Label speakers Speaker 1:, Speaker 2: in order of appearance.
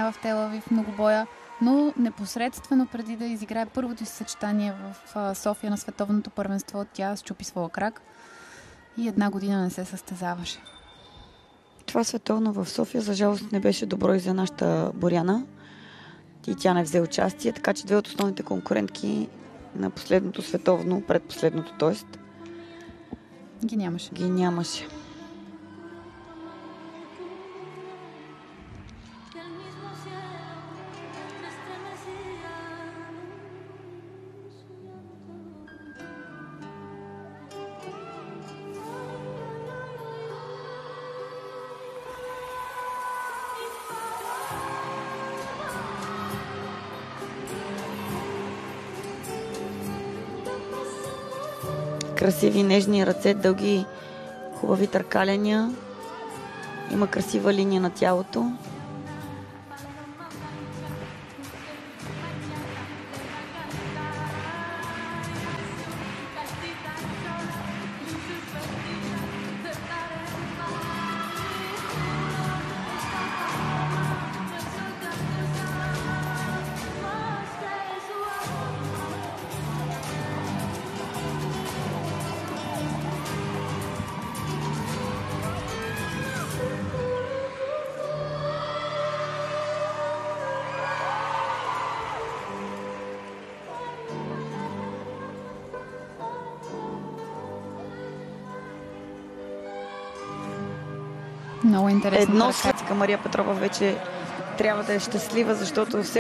Speaker 1: отстранява в Тел Авив многобоя, но непосредствено преди да изиграе първото си съчетание в София на световното първенство, тя счупи своя крак и една година не се състезаваше.
Speaker 2: Това световно в София, за жалост, не беше добро и за нашата Боряна. И тя не взе участие, така че две от основните конкурентки на последното световно, предпоследното, т.е.
Speaker 1: Ги
Speaker 2: нямаше. Красиви, нежни ръце, дълги, хубави търкаляния. Има красива линия на тялото.
Speaker 1: Много интересно.
Speaker 2: Мария Петрова вече трябва да е щастлива, защото все